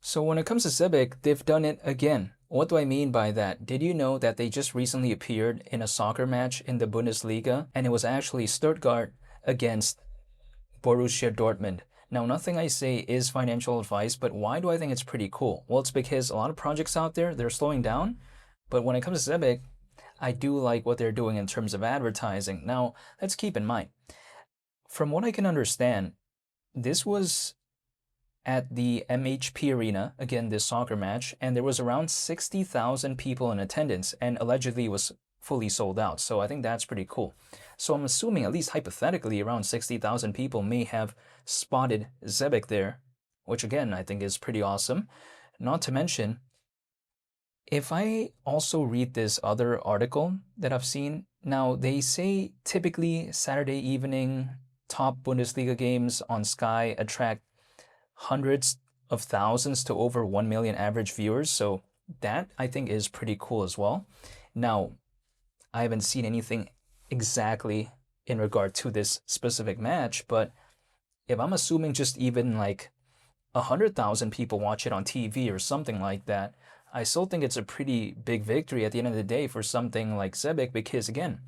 So when it comes to Zebec, they've done it again. What do I mean by that? Did you know that they just recently appeared in a soccer match in the Bundesliga, and it was actually Stuttgart against Borussia Dortmund? Now, nothing I say is financial advice, but why do I think it's pretty cool? Well, it's because a lot of projects out there, they're slowing down, but when it comes to Zebec, I do like what they're doing in terms of advertising. Now, let's keep in mind, from what I can understand, this was at the MHP Arena, again, this soccer match, and there was around 60,000 people in attendance, and allegedly it was fully sold out. So I think that's pretty cool. So I'm assuming, at least hypothetically, around 60,000 people may have spotted Zebec there, which again, I think is pretty awesome. Not to mention, if I also read this other article that I've seen, now they say typically Saturday evening top Bundesliga games on Sky attract hundreds of thousands to over 1 million average viewers. So that I think is pretty cool as well. Now, I haven't seen anything exactly in regard to this specific match, but if I'm assuming just even like 100,000 people watch it on TV or something like that, I still think it's a pretty big victory at the end of the day for something like Zebec, because again,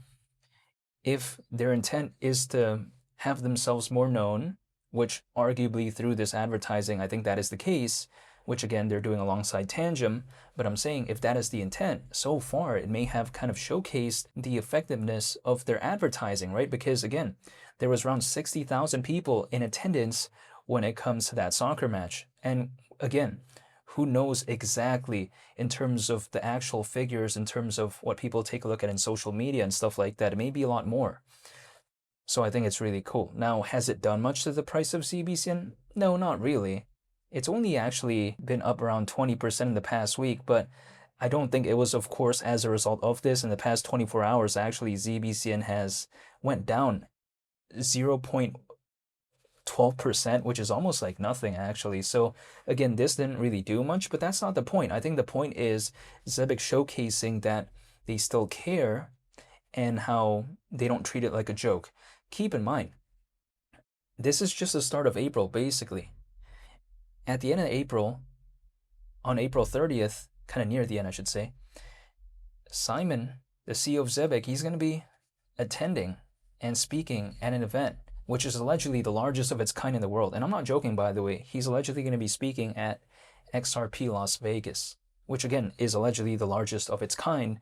if their intent is to have themselves more known, which arguably through this advertising, I think that is the case, which again, they're doing alongside Tangem. But I'm saying if that is the intent, so far, it may have kind of showcased the effectiveness of their advertising, right? Because again, there was around 60,000 people in attendance when it comes to that soccer match. And again, who knows exactly in terms of the actual figures, in terms of what people take a look at in social media and stuff like that. It may be a lot more. So I think it's really cool. Now, has it done much to the price of ZBCN? No, not really. It's only actually been up around 20% in the past week, but I don't think it was, of course, as a result of this. In the past 24 hours, actually, ZBCN has went down 0.12%, which is almost like nothing, actually. So again, this didn't really do much, but that's not the point. I think the point is Zebec showcasing that they still care and how they don't treat it like a joke. Keep in mind, this is just the start of April, basically. At the end of April, on April 30th, kind of near the end, I should say, Simon, the CEO of Zebec, he's going to be attending and speaking at an event, which is allegedly the largest of its kind in the world. And I'm not joking, by the way. He's allegedly going to be speaking at XRP Las Vegas, which again is allegedly the largest of its kind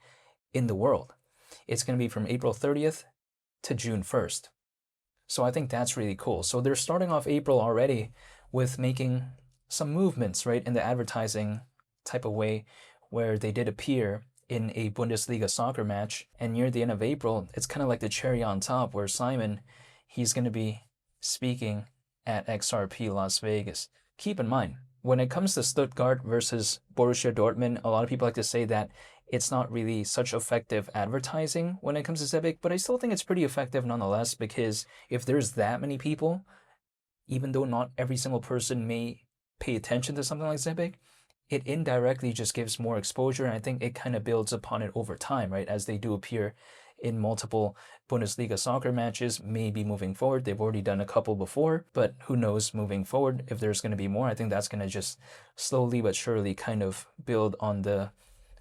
in the world. It's going to be from April 30th to June 1st. So I think that's really cool. So they're starting off April already with making some movements, right, in the advertising type of way, where they did appear in a Bundesliga soccer match. And near the end of April, it's kind of like the cherry on top, where Simon, he's going to be speaking at XRP Las Vegas. Keep in mind, when it comes to Stuttgart versus Borussia Dortmund, a lot of people like to say that it's not really such effective advertising when it comes to Zebec, but I still think it's pretty effective nonetheless, because if there's that many people, even though not every single person may pay attention to something like Zebec, it indirectly just gives more exposure, and I think it kind of builds upon it over time, right? As they do appear in multiple Bundesliga soccer matches, maybe moving forward. They've already done a couple before, but who knows moving forward if there's going to be more. I think that's going to just slowly but surely kind of build on the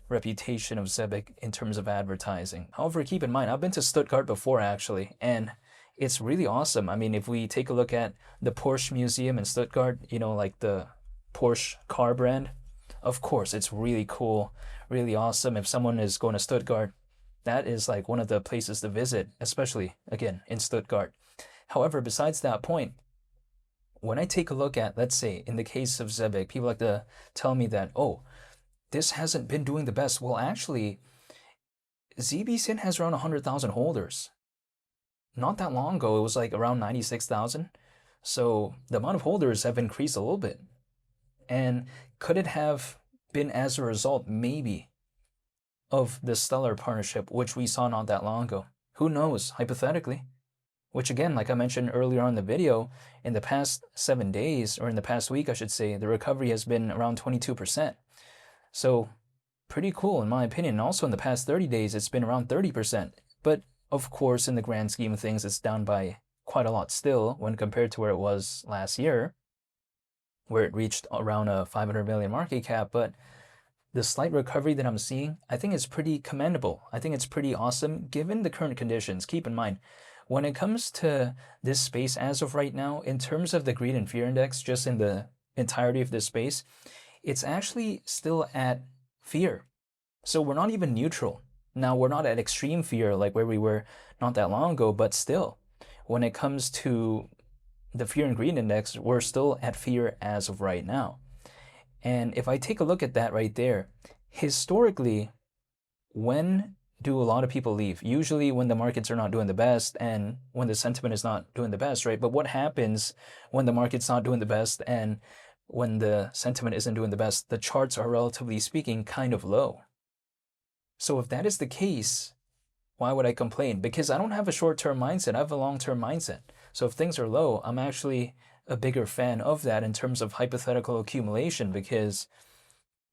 reputation of Zebec in terms of advertising. However, keep in mind, I've been to Stuttgart before actually, and it's really awesome. I mean, if we take a look at the Porsche Museum in Stuttgart, you know, like the Porsche car brand, of course, it's really cool, really awesome. If someone is going to Stuttgart, that is like one of the places to visit, especially, again, in Stuttgart. However, besides that point, when I take a look at, let's say, in the case of Zebec, people like to tell me that, oh, this hasn't been doing the best. Well, actually, ZBCN has around 100,000 holders. Not that long ago, it was like around 96,000. So the amount of holders have increased a little bit. And could it have been as a result, maybe, of the Stellar partnership, which we saw not that long ago? Who knows, hypothetically. Which again, like I mentioned earlier on in the video, in the past 7 days, or in the past week, I should say, the recovery has been around 22%. So pretty cool in my opinion. Also in the past 30 days, it's been around 30%. But of course, in the grand scheme of things, it's down by quite a lot still when compared to where it was last year. where it reached around a 500 million market cap, but the slight recovery that I'm seeing, I think is pretty commendable. I think it's pretty awesome given the current conditions. Keep in mind, when it comes to this space as of right now, in terms of the greed and fear index, just in the entirety of this space, it's actually still at fear. So we're not even neutral. Now, we're not at extreme fear like where we were not that long ago, but still, when it comes to the fear and greed index, we're still at fear as of right now. And if I take a look at that right there, historically, when do a lot of people leave? Usually when the markets are not doing the best and when the sentiment is not doing the best, right? But what happens when the market's not doing the best and when the sentiment isn't doing the best? The charts are, relatively speaking, kind of low. So if that is the case, why would I complain? Because I don't have a short-term mindset, I have a long-term mindset. So if things are low, I'm actually a bigger fan of that in terms of hypothetical accumulation, because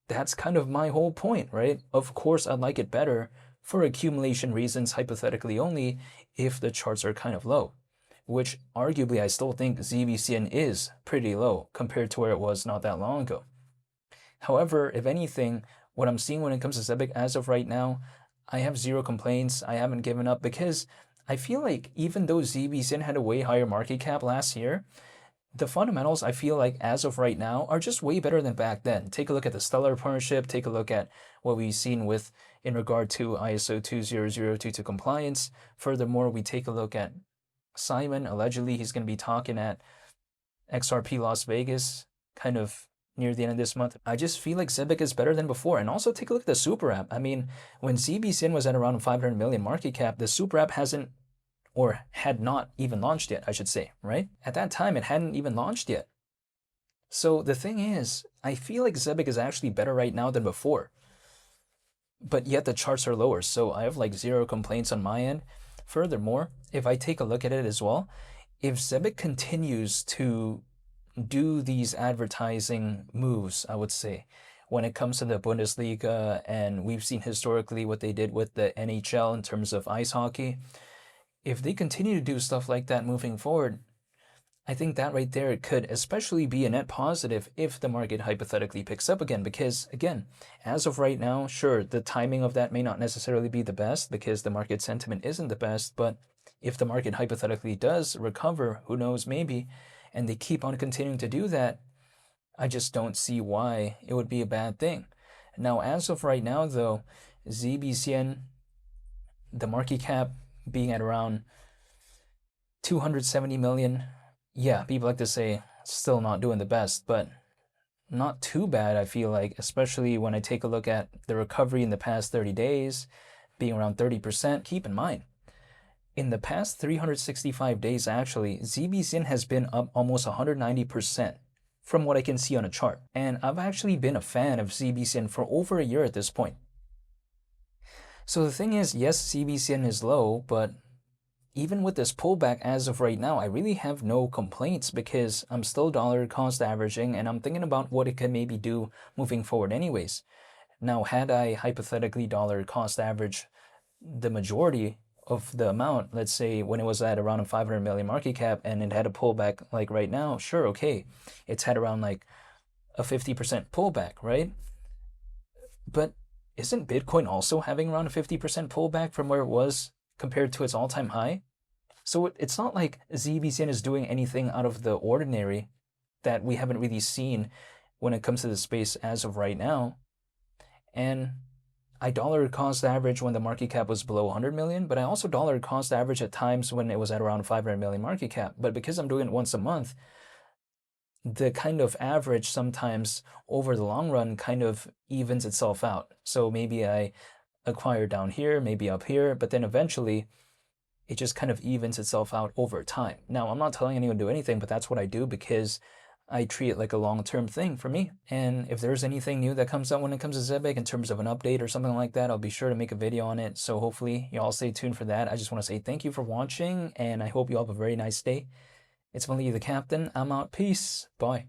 that's kind of my whole point, right? Of course, I'd like it better for accumulation reasons, hypothetically only, if the charts are kind of low, which arguably I still think ZBCN is pretty low compared to where it was not that long ago. However, if anything, what I'm seeing when it comes to Zebec as of right now, I have zero complaints. I haven't given up because I feel like even though ZBCN had a way higher market cap last year, the fundamentals, I feel like, as of right now, are just way better than back then. Take a look at the Stellar partnership. Take a look at what we've seen with in regard to ISO 20022 compliance. Furthermore, we take a look at Simon. Allegedly, he's going to be talking at XRP Las Vegas kind of near the end of this month. I just feel like Zebec is better than before. And also take a look at the super app. I mean, when ZBCN was at around 500 million market cap, the super app hasn't, or had not even launched yet, I should say, right? At that time, it hadn't even launched yet. So the thing is, I feel like Zebec is actually better right now than before. But yet the charts are lower, so I have like zero complaints on my end. Furthermore, if I take a look at it as well, if Zebec continues to do these advertising moves, I would say, when it comes to the Bundesliga, and we've seen historically what they did with the NHL in terms of ice hockey, if they continue to do stuff like that moving forward, I think that right there could especially be a net positive if the market hypothetically picks up again. Because again, as of right now, sure, the timing of that may not necessarily be the best because the market sentiment isn't the best, but if the market hypothetically does recover, who knows, maybe, and they keep on continuing to do that, I just don't see why it would be a bad thing. Now, as of right now, though, ZBCN, the market cap being at around 270 million, yeah, people like to say still not doing the best, but not too bad, I feel like, especially when I take a look at the recovery in the past 30 days being around 30%. Keep in mind, in the past 365 days, actually, ZBCN has been up almost 190% from what I can see on a chart. And I've actually been a fan of ZBCN for over a year at this point. So the thing is, yes, ZBCN is low, but even with this pullback as of right now, I really have no complaints because I'm still dollar cost averaging and I'm thinking about what it could maybe do moving forward anyways. Now, had I hypothetically dollar cost average the majority of the amount, let's say when it was at around a 500 million market cap and it had a pullback like right now, sure, okay, it's had around like a 50% pullback, right? But isn't Bitcoin also having around a 50% pullback from where it was compared to its all-time high? So it's not like ZBCN is doing anything out of the ordinary that we haven't really seen when it comes to the space as of right now. And I dollar cost average when the market cap was below 100 million, but I also dollar cost average at times when it was at around 500 million market cap. But because I'm doing it once a month, the kind of average sometimes over the long run kind of evens itself out. So maybe I acquire down here, maybe up here, but then eventually it just kind of evens itself out over time. Now, I'm not telling anyone to do anything, but that's what I do because I treat it like a long-term thing for me. And if there's anything new that comes out when it comes to Zebec in terms of an update or something like that, I'll be sure to make a video on it. So hopefully you all stay tuned for that. I just want to say thank you for watching, and I hope you all have a very nice day. It's Mali the Captain. I'm out. Peace. Bye.